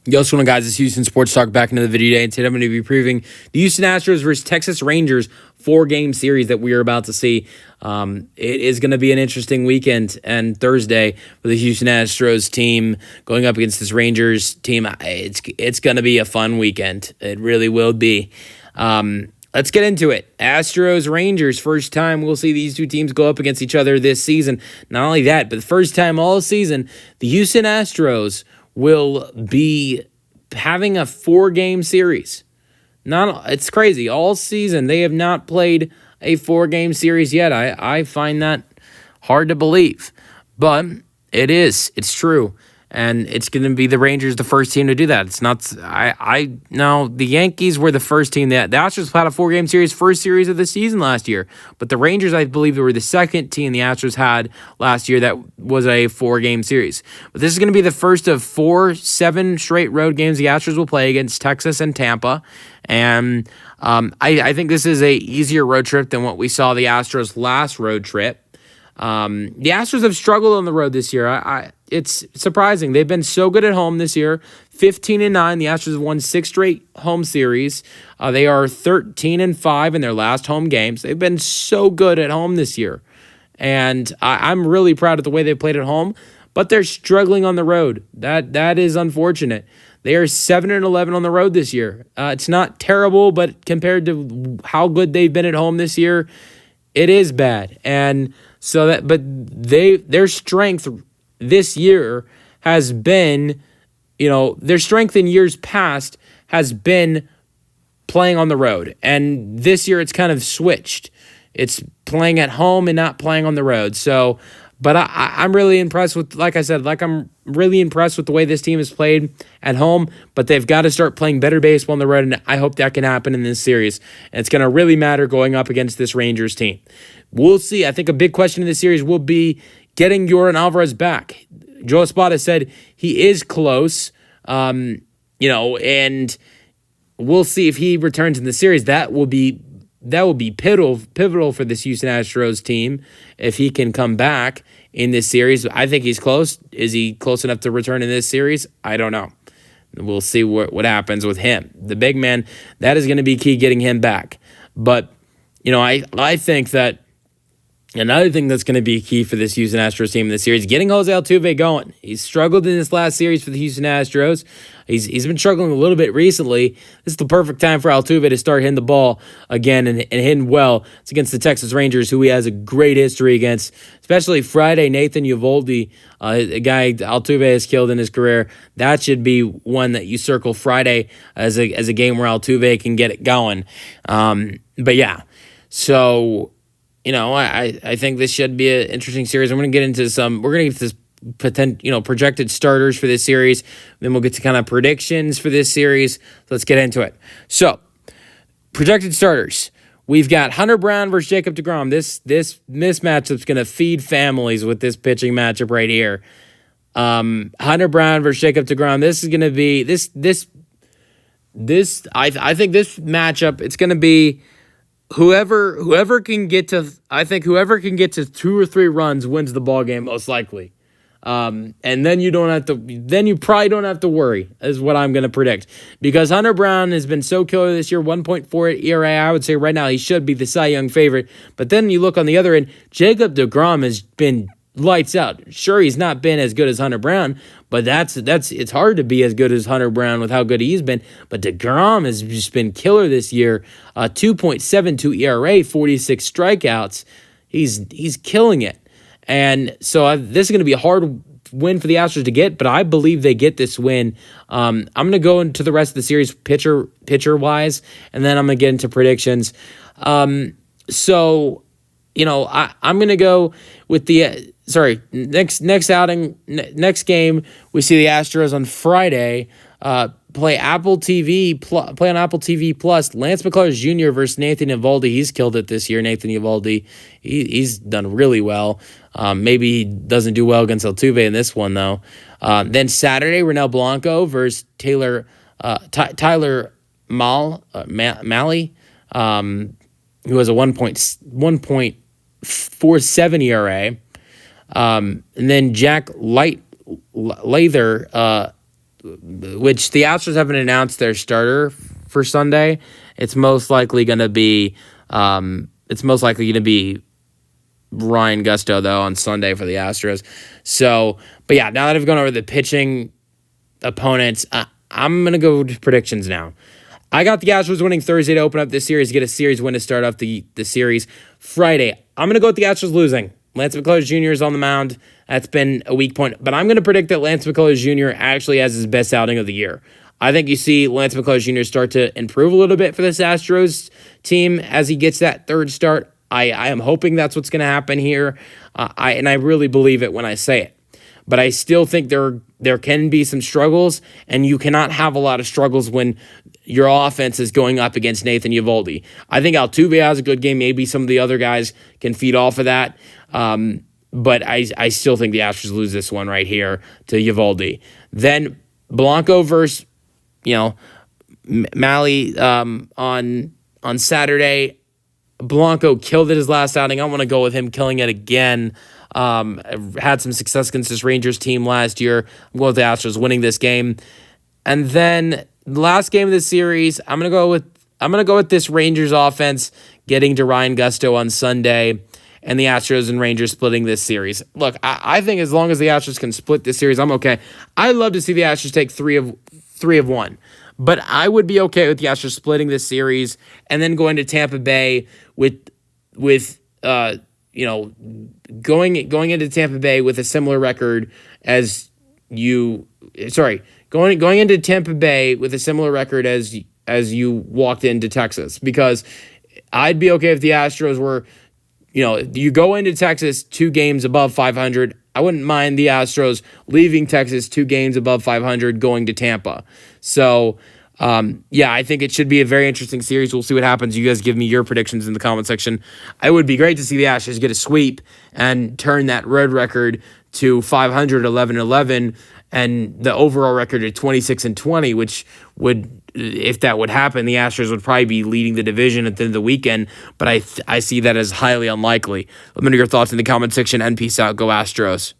Yo, what's going on, guys? It's Houston Sports Talk back into the video today, and today I'm going to be previewing the Houston Astros versus Texas Rangers 4-game series that we are about to see. It is going to be an interesting weekend and Thursday for the Houston Astros team going up against this Rangers team. It's going to be a fun weekend. It really will be. Let's get into it. Astros, Rangers, first time we'll see these two teams go up against each other this season. Not only that, but the first time all season, the Houston Astros will be having a 4-game series. It's crazy. All season, they have not played a 4-game series yet. I find that hard to believe. But it is. It's true. And it's going to be the Rangers, the first team to do that. It's not. No, the Yankees were the first team that the Astros had a 4-game series, first series of the season last year. But the Rangers, I believe, were the second team the Astros had last year that was a 4-game series. But this is going to be the first of 7 straight road games the Astros will play against Texas and Tampa. And I think this is a easier road trip than what we saw the Astros last road trip. The Astros have struggled on the road this year. It's surprising. They've been so good at home this year. 15-9. The Astros have won 6 straight home series. They are 13-5 in their last home games. They've been so good at home this year. And I'm really proud of the way they played at home, but they're struggling on the road. That is unfortunate. They are 7-11 on the road this year. It's not terrible, but compared to how good they've been at home this year, it is bad. And so their strength this year has been, their strength in years past has been playing on the road. And this year it's kind of switched. It's playing at home and not playing on the road. So, but I'm really impressed with, I'm really impressed with the way this team has played at home, but they've got to start playing better baseball on the road, and I hope that can happen in this series. And it's going to really matter going up against this Rangers team. We'll see. I think a big question in this series will be getting Yordan Alvarez back. Joe Espada said he is close, and we'll see if he returns in the series. That will be pivotal for this Houston Astros team if he can come back in this series. I think he's close. Is he close enough to return in this series? I don't know. We'll see what happens with him. The big man, that is going to be key, getting him back. But, I think that another thing that's going to be key for this Houston Astros team in this series, getting Jose Altuve going. He's struggled in this last series for the Houston Astros. He's been struggling a little bit recently. This is the perfect time for Altuve to start hitting the ball again and hitting well. It's against the Texas Rangers, who he has a great history against, especially Friday. Nathan Eovaldi, a guy Altuve has killed in his career. That should be one that you circle Friday as a game where Altuve can get it going. But yeah, so I think this should be an interesting series. We're going to get into this projected starters for this series. Then we'll get to kind of predictions for this series. Let's get into it. So, projected starters. We've got Hunter Brown versus Jacob deGrom. This mismatchup's going to feed families with this pitching matchup right here. Hunter Brown versus Jacob deGrom. This is going to be I think this matchup, it's going to be whoever can get to 2 or 3 runs wins the ball game most likely. And then you probably don't have to worry, is what I'm going to predict. Because Hunter Brown has been so killer this year, 1.48 ERA. I would say right now he should be the Cy Young favorite. But then you look on the other end, Jacob deGrom has been lights out. Sure, he's not been as good as Hunter Brown, but it's hard to be as good as Hunter Brown with how good he's been. But deGrom has just been killer this year. 2.72 ERA, 46 strikeouts. He's killing it. And so this is going to be a hard win for the Astros to get, but I believe they get this win. I'm going to go into the rest of the series pitcher-wise, and then I'm going to get into predictions. I'm going to go with the next outing, next game. We see the Astros on Friday play on Apple TV Plus. Lance McCullers Jr. versus Nathan Eovaldi. He's killed it this year. Nathan Eovaldi, he's done really well. Maybe he doesn't do well against Altuve in this one though. Then Saturday, Ronel Blanco versus Tyler Malley, who has a 1.47 ERA. And then Jack Lather which the Astros haven't announced their starter for Sunday. It's most likely going to be Ryan Gusto though on Sunday for the Astros. So, but yeah, now that I've gone over the pitching opponents, I'm going to go to predictions now. I got the Astros winning Thursday to open up this series, get a series win to start off the series. Friday, I'm going to go with the Astros losing. Lance McCullers Jr. is on the mound. That's been a weak point. But I'm going to predict that Lance McCullers Jr. actually has his best outing of the year. I think you see Lance McCullers Jr. start to improve a little bit for this Astros team as he gets that third start. I am hoping that's what's going to happen here. I really believe it when I say it. But I still think there can be some struggles, and you cannot have a lot of struggles when your offense is going up against Nathan Eovaldi. I think Altuve has a good game. Maybe some of the other guys can feed off of that. But I still think the Astros lose this one right here to Eovaldi. Then Blanco versus, Malley on Saturday. Blanco killed it his last outing. I want to go with him killing it again. Had some success against this Rangers team last year. I'm going with the Astros winning this game. And then the last game of the series, I'm gonna go with this Rangers offense getting to Ryan Gusto on Sunday, and the Astros and Rangers splitting this series. Look, I think as long as the Astros can split this series, I'm okay. I'd love to see the Astros take three of one. But I would be okay with the Astros splitting this series and then going to Tampa Bay going into Tampa Bay with a similar record as going into Tampa Bay with a similar record as you walked into Texas, because I'd be okay if the Astros were, you go into Texas 2 games above 500. I wouldn't mind the Astros leaving Texas 2 games above 500 going to Tampa. So, I think it should be a very interesting series. We'll see what happens. You guys give me your predictions in the comment section. It would be great to see the Astros get a sweep and turn that road record to 500, 11-11, and the overall record to 26-20, which would, if that would happen, the Astros would probably be leading the division at the end of the weekend, but I see that as highly unlikely. Let me know your thoughts in the comment section, and peace out. Go Astros.